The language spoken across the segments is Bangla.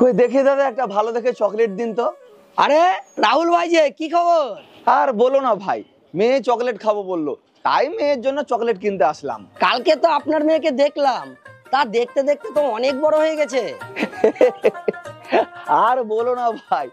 কই দেখি দাদা একটা ভালো দেখে চকলেট দিন তো। আরে রাহুল ভাই যে কি খবর? আর বলো না ভাই, মেয়ে চকলেট খাবো বললো, তাই মেয়ের জন্য চকলেট কিনতে আসলাম। কালকে তো আপনার মেয়েকে দেখলাম, তা দেখতে দেখতে তো অনেক বড় হয়ে গেছে। আর বলো না ভাই,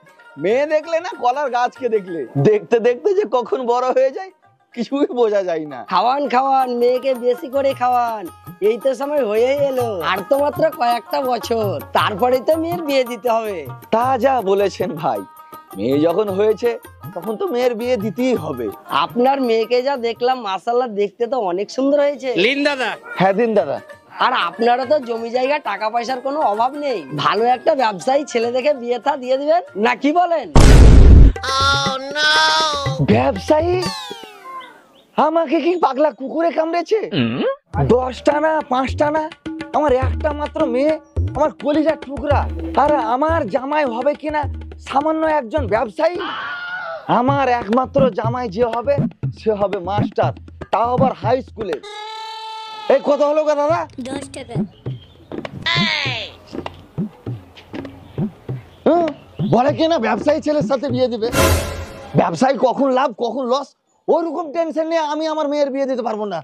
মেয়ে দেখলে না কলার গাছকে দেখলে, দেখতে দেখতে যে কখন বড় হয়ে যায় কিছুই বোঝা যায় না। খাওয়ান খাওয়ান, মেয়েকে বেশি করে খাওয়ান, এই তো সময় হয়েই এলো, আর তো মাত্র কয়েকটা বছর, তারপরে তো মেয়ের বিয়ে দিতে হবে। তা যা বলেছেন ভাই, মেয়ে যখন হয়েছে তখন তো মেয়ের বিয়ে দিতেই হবে। আপনার মেয়েকে যা দেখলাম মাশাআল্লাহ, দেখতে তো অনেক সুন্দর হয়েছে। লিন দাদা। হ্যাঁ দিন দাদা। আর আপনারা তো জমি জায়গা টাকা পয়সার কোনো অভাব নেই, ভালো একটা ব্যবসায়ী ছেলে দেখে বিয়ে থা দিয়ে দিবেন না, কি বলেন? ব্যবসায়ী? আমাকে কি পাগলা কুকুরে কামড়েছে? 10টা না 5টা না, আমার একটা মাত্র মেয়ে, আমার কলিজার টুকরা, আর আমার জামাই হবে কিনা সামান্য একজন ব্যবসায়ী? আমার একমাত্র জামাই যে হবে সে হবে মাস্টার, তাও আবার হাই স্কুলে। এই কত হলো গো দাদা? 10 টাকা। বলে কিনা ব্যবসায়ী ছেলের সাথে বিয়ে দিবে। ব্যবসায়ী কখন লাভ কখন লস ওরকম টেনশন নিয়ে আমি আমার মেয়ের বিয়ে দিতে পারবো না।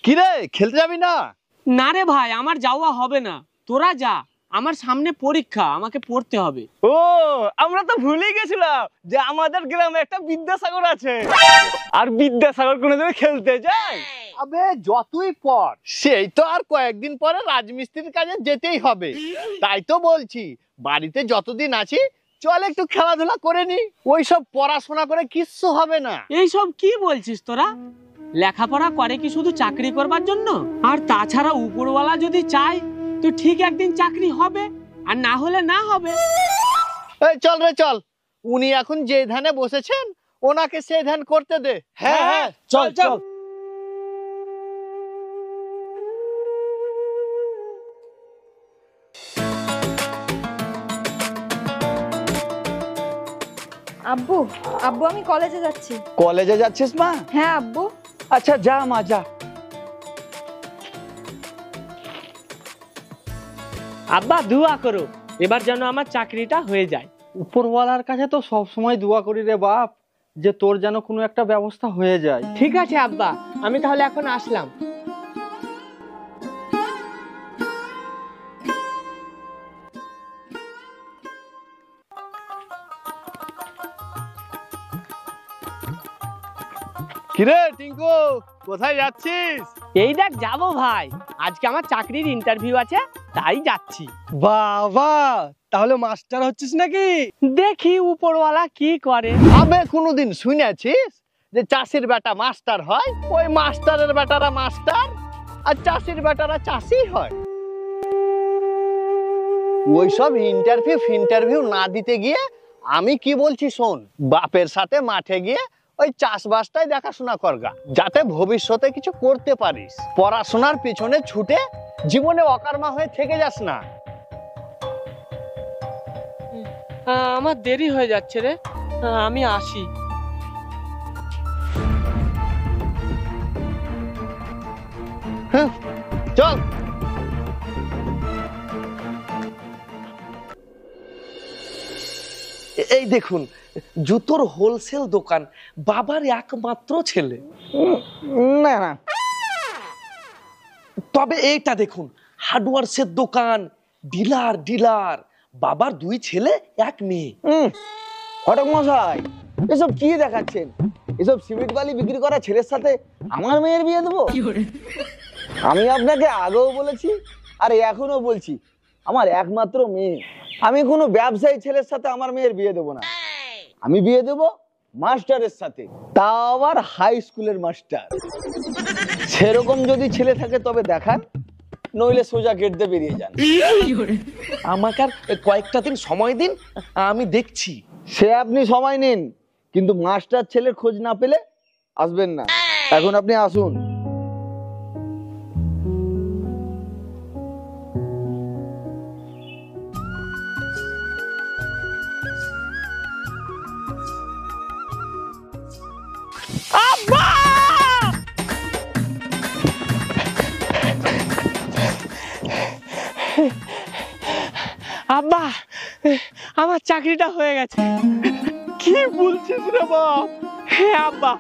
কিরে খেলতে যাবি না? না রে ভাই, আমার যাওয়া হবে না, তোরা যা, আমার সামনে পরীক্ষা, আমাকে পড়তে হবে। ও, আমরা তো ভুলেই গেছিলাম যে আমাদের গ্রামে একটা বিদ্যাসাগর আছে, আর বিদ্যাসাগর কোনোদিন খেলতে যায়? আবে যতই পর, সেই তো আর কয়েকদিন পরে রাজমিস্ত্রির কাজে যেতেই হবে। তাই তো বলছি, বাড়িতে যতদিন আছি চল একটু খেলাধুলা করে নি, ওইসব পড়াশোনা করে কিচ্ছু হবে না। এইসব কি বলছিস তোরা? লেখাপড়া করে কি শুধু চাকরি করবার জন্য? আর তাছাড়া উপরওয়ালা যদি চায় তো ঠিক একদিন চাকরি হবে, আর না হলে না হবে। এই চল রে চল, উনি এখন যে ধ্যানে বসেছেন ওনাকে সেই ধ্যান করতে দে। হ্যাঁ হ্যাঁ চল চল। আব্বু, আব্বু আমি কলেজে যাচ্ছি। কলেজে যাচ্ছিস মা? হ্যাঁ আব্বু। আচ্ছা যা মা যা। আব্বা দোয়া করো, এবার যেন আমার চাকরিটা হয়ে যায়। উপরওয়ালার কাছে তো সব সময় দোয়া করি রে বাপ, যে তোর যেন কোনো একটা ব্যবস্থা হয়ে যায়। ঠিক আছে আব্বা, আমি তাহলে এখন আসলাম। কিরে টিঙ্কু, কোথায় যাচ্ছিস? এই দেখ যাবো ভাই, আজকে আমার চাকরির ইন্টারভিউ আছে, তাই যাচ্ছি। বাবা, তাহলে মাস্টার হচ্ছিস নাকি? দেখি উপরওয়ালা কি করে। আবে কোনোদিন শুনেছিস যে চাষির বেটা মাস্টার হয়? ওই মাস্টারের বেটারা মাস্টার, আর চাষির বেটারা চাষি হয়। ওইসব ইন্টারভিউ না দিতে গিয়ে আমি কি বলছি শোন, বাপের সাথে মাঠে গিয়ে ওই চাষবাসটাই দেখাশোনা করগা, যাতে ভবিষ্যতে কিছু করতে পারিস। পড়াশোনার পিছনে ছুটে জীবনে অকর্মা হয়ে থেকে যাস না। আমার দেরি হয়ে যাচ্ছে রে, আমি আসি। চল। এই দেখুন জুতোর হোলসেল দোকান, বাবার একমাত্র ছেলে। না না, তবে এইটা দেখুন হার্ডওয়ার্সের দোকান, ডিলার ডিলার, বাবার 2 ছেলে 1 মেয়ে। হঠাৎ মশাই এসব কি দেখাচ্ছেন? এসব সিমেন্ট বালি বিক্রি করা ছেলের সাথে আমার মেয়ের বিয়ে দেবো? আমি আপনাকে আগেও বলেছি আর এখনো বলছি, আমার একমাত্র মেয়ে, আমি কোনো ব্যবসায়ী ছেলের সাথে আমার মেয়ের বিয়ে দেবো না। আমি বিয়ে দেবো মাস্টারের সাথে, তাও আবার হাই স্কুলের মাস্টার। সেরকম যদি ছেলে থাকে তবে দেখান, নইলে সোজা গেট দিয়ে বেরিয়ে যান। আমাকে আর কয়েকটা দিন সময় দিন, আমি দেখছি। সে আপনি সময় নিন, কিন্তু মাস্টার ছেলের খোঁজ না পেলে আসবেন না। এখন আপনি আসুন। আব্বা, আমার চাকরিটা হয়ে গেছে। কি বলছিস রে বাপ? হ্যাঁ আব্বা,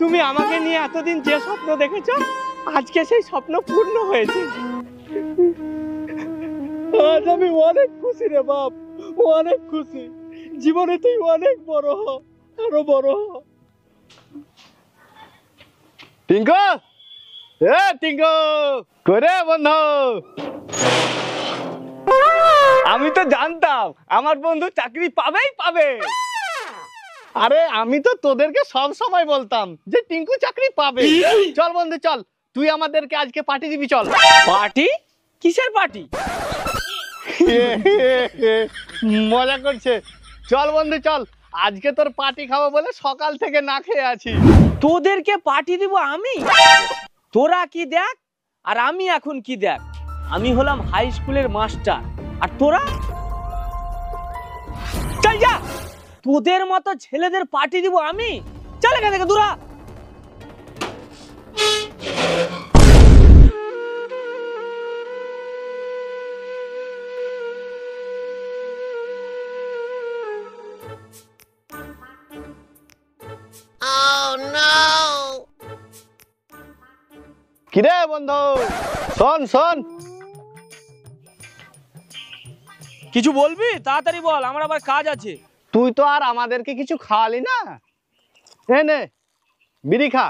তুমি আমাকে নিয়ে এতদিন যে স্বপ্ন দেখেছো, আজকে সেই স্বপ্ন পূর্ণ হয়েছে। আজ আমি অনেক খুশি রে বাপ, অনেক খুশি। জীবনে তুই অনেক বড় হ, আরো বড় হ। টিঙ্কু, টিঙ্কু, করে বন্ধু। আমি তো জানতাম আমার বন্ধু চাকরি পাবেই পাবে। আরে আমি তো তোদেরকে সব সময় বলতাম যে টিঙ্কু চাকরি পাবে। চল বন্ধু চল, তুই আমাদেরকে আজকে পার্টি দিবি। চল। পার্টি? কিসের পার্টি? মজা করছে। চল বন্ধু চল, আজকে তোর পার্টি খাবো বলে সকাল থেকে না খেয়ে আছি। তোদেরকে পার্টি দিব আমি? তোরা কি দেখ আর আমি এখন কি দেখ। আমি হলাম হাই স্কুলের মাস্টার, আর তোরা চল যা। তোদের মতো ছেলেদের পার্টি দিব আমি? চল এখান থেকে দূরা। কিরে বন্ধু, শোন শোন। কিছু বলবি? তাড়াতাড়ি বল, আমার আবার কাজ আছে। তুই তো আর আমাদেরকে কিছু খাওয়ালি না। নে বিড়ি খা।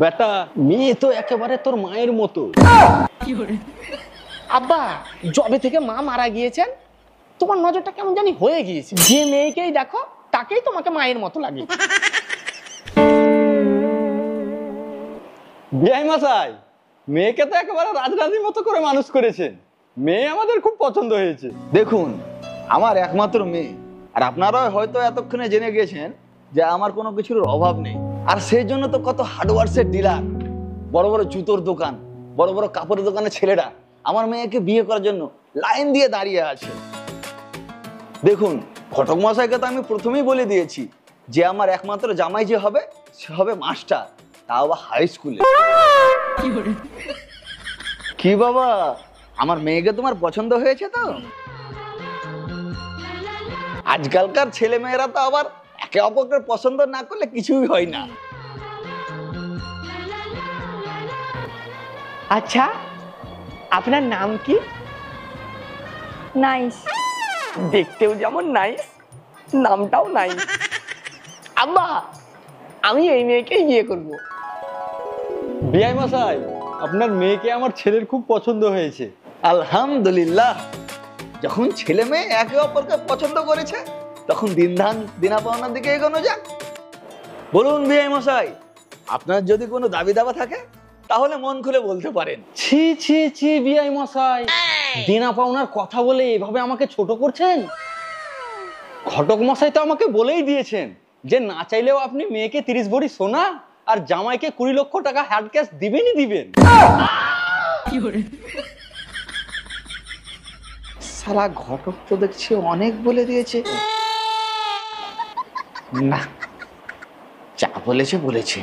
বেটা, মেয়ে তো একেবারে তোর মায়ের মতো। আব্বা, জবে থেকে মা মারা গিয়েছেন, তোমার নজরটা কেমন জানি হয়ে গিয়েছে। যে মেয়েকেই দেখো তাকেই তোমাকে মায়ের মতো লাগে। বিআই মশাই, মেয়েকে তো একেবারে রাজরানীর মতো করে মানুষ করেছেন। মেয়ে আমাদের খুব পছন্দ হয়েছে। দেখুন, আমার একমাত্র মেয়ে, আর আপনারাও হয়তো এতক্ষণে জেনে গেছেন যে আমার কোনো কিছুর অভাব নেই। আর সেই জন্য তো কত হার্ডওয়ার্সের ডিলার, বড় বড় জুতোর দোকান, বড় বড় কাপড়ের দোকানের ছেলেরা আমার মেয়েকে বিয়ে করার জন্য লাইন দিয়ে দাঁড়িয়ে আছে। দেখুন, ঘটক মশাইকে তো আমি প্রথমেই বলে দিয়েছি যে আমার একমাত্র জামাই যে হবে সে হবে মাস্টার, তাও আবার হাই স্কুলে। কি বাবা, আমার মেয়েকে তোমার পছন্দ হয়েছে তো? আজকালকার ছেলে মেয়েরা তো আবার একে অপরকে পছন্দ না করলে কিছুই হয় না। আচ্ছা, আপনার নাম কি? নাইস। দেখতেও যেমন নাইস, নামটাও নাইস। আব্বা, আমি এই মেয়েকেই বিয়ে করব। বিআই মশাই, আপনার মেয়েকে আমার ছেলের খুব পছন্দ হয়েছে। আলহামদুলিল্লাহ, যখন ছেলে মেয়ে একে অপরকে পছন্দ করেছে তখন দিনা পাওনার দিকে এগোনো যাক। বলুন বিআই মশাই, আপনার যদি কোনো দাবি দাবা থাকে তাহলে মন খুলে বলতে পারেন। ছি ছি ছি বিআই মশাই, দেনা পাওনার কথা বলে এভাবে আমাকে ছোট করছেন। ঘটক মশাই তো আমাকে বলেই দিয়েছেন যে না চাইলেও আপনি মেয়েকে 30 ভরি সোনা আর জামাইকে 20 লক্ষ টাকা হ্যান্ড ক্যাশ দিবেনই দিবেন। সারা ঘটক তো দেখছি অনেক বলে দিয়েছে। না, যা বলেছে বলেছে,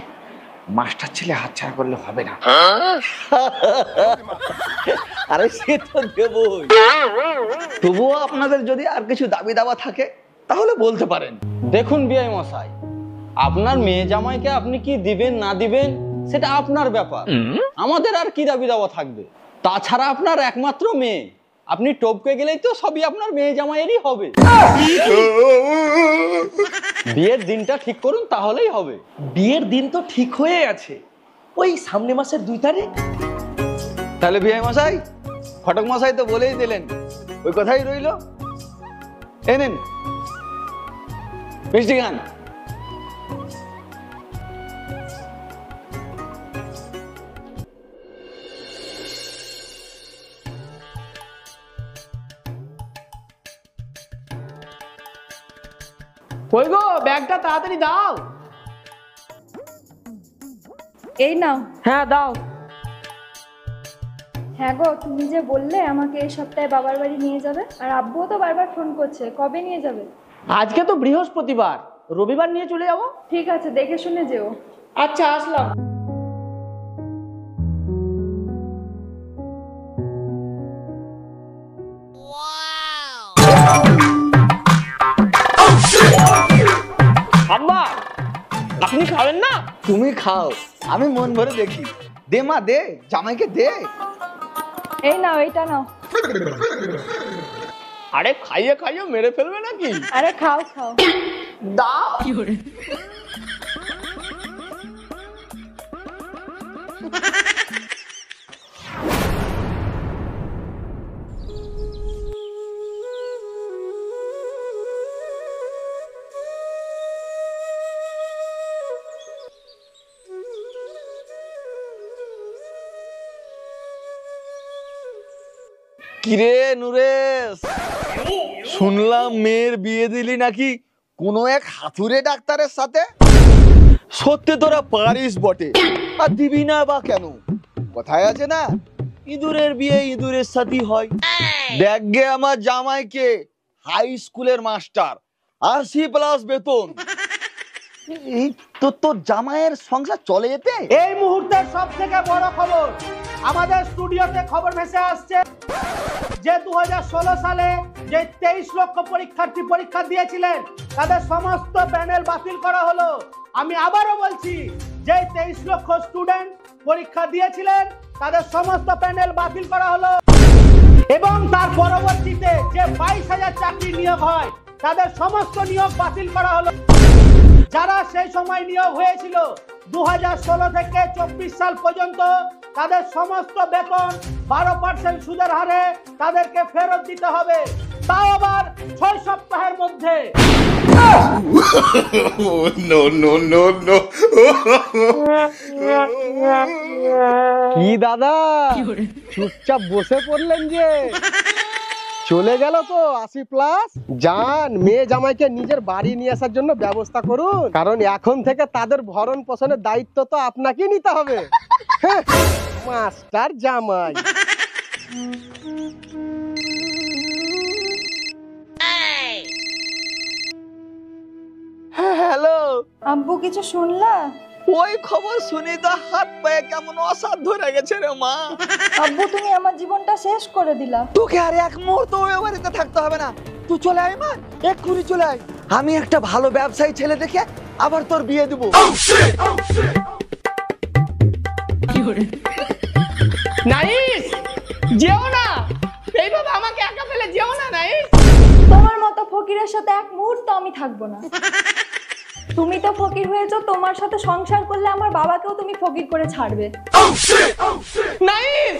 মাস্টার ছেলে হাতছাড়া করলে হবে না। আরে সে তো দেবই, তবুও আপনাদের যদি আর কিছু দাবি দাওয়া থাকে তাহলে বলতে পারেন। দেখুন বিআই মশাই, আপনার মেয়ে জামাইকে আপনি কি দিবেন না দিবেন সেটা আপনার ব্যাপার, আমাদের আর কি দাবি দাওয়া থাকবে। তাছাড়া আপনার একমাত্র মেয়ে, আপনি টপকে গেলেই তো সবই আপনার মেয়ে জামাইয়েরই হবে। বিয়ের দিনটা ঠিক করুন, তাহলেই হবে। বিয়ের দিন তো ঠিক হয়ে আছে, ওই সামনে মাসের 2 তারিখ। তাহলে বিআই মশাই, ফটক মশাই তো বলেই দিলেন, ওই কথাই রইল। এই নিন মিষ্টি গান। কই গো, ব্যাগটা তাড়াতাড়ি দাও। এই নাও। হ্যাঁ দাও। হ্যাঁ গো, তুমি যে বললে আমাকে এই সপ্তাহে বাবার বাড়ি নিয়ে যাবে, আর আব্বুও তো বারবার ফোন করছে, কবে নিয়ে যাবে? আজকে তো বৃহস্পতিবার, রবিবার নিয়ে চলে যাবো। ঠিক আছে, দেখে শুনে যেও। আচ্ছা, আসলাম। আব্বা, আপনি খাবেন না? তুমি খাও, আমি মন ভরে দেখি। দে মা দে, জামাইকে দে। এই নাও, এইটা নাও। আরে খাইয়ে খাইয়ে মেরে ফেলবে নাকি? আরে খাও খাও। দাও। কিরে নুরেশ, শুনলাম মেয়ের বিয়ে দিলি নাকি কোনো এক হাতুড়ে ডাক্তারের সাথে? সত্যি তোরা পারিস বটে, আর দিবি না বা কেন? কথায় আছে না, ইঁদুরের বিয়ে ইঁদুরের সাথেই হয়। দেখ গে আমার জামাইকে, হাই স্কুলের মাস্টার, 80+ বেতন। এই তো তোর জামাইয়ের সংসার চলে যেতে। এই মুহূর্তের সব থেকে বড় খবর, আমাদের স্টুডিওতে খবর ভেসে আসছে যে 2016 সালে যে 23 লক্ষ পরীক্ষার্থী পরীক্ষা দিয়েছিলেন তাদের সমস্ত প্যানেল বাতিল করা হলো। আমি আবারও বলছি, যে 23 লক্ষ স্টুডেন্ট পরীক্ষা দিয়েছিলেন তাদের সমস্ত প্যানেল বাতিল করা হলো, এবং তার পরবর্তীতে যে 22,000 চাকরি নিয়োগ হয় তাদের সমস্ত নিয়োগ বাতিল করা হলো। যারা সেই সময় নিয়োগ হয়েছিল 2016 থেকে 24 সাল পর্যন্ত, তাদের সমস্ত বেতন 12% সুদের হারে তাদেরকে ফেরত দিতে হবে, তাও আবার 6 সপ্তাহের মধ্যে। কি দাদা, চুপচাপ বসে পড়লেন যে? চলে গেল তো 80+? যান, মেয়ে জামাইকে নিজের বাড়ি নিয়ে আসার জন্য ব্যবস্থা করুন, কারণ এখন থেকে তাদের ভরণ পোষণের দায়িত্ব তো আপনাকেই নিতে হবে। মাস্টার জামাই। হ্যালো, আব্বু, কিছু শুনলা? ওই খবর শুনি তো হাত পায়ে কেমন অসাধ্য ধরে গেছে রে মা। আব্বু, তুমি আমার জীবনটা শেষ করে দিলা। তোকে আর এক মুহূর্ত ওই বাড়িতে থাকতে হবে না, তুই চলে আয় মা, এক্ষুনি চলে আয়। আমি একটা ভালো ব্যবসায়ী ছেলে দেখে আবার তোর বিয়ে দেবো। নাইস, যেও না, এইভাবে আমাকে একা ফেলে যেও না। নাইস, তোমার মতো ফকিরের সাথে এক মুহূর্ত আমি থাকবো না। তুমি তো ফকির হয়েছো, তোমার সাথে সংসার করলে আমার বাবাকেও তুমি ফকির করে ছাড়বে। নাইস।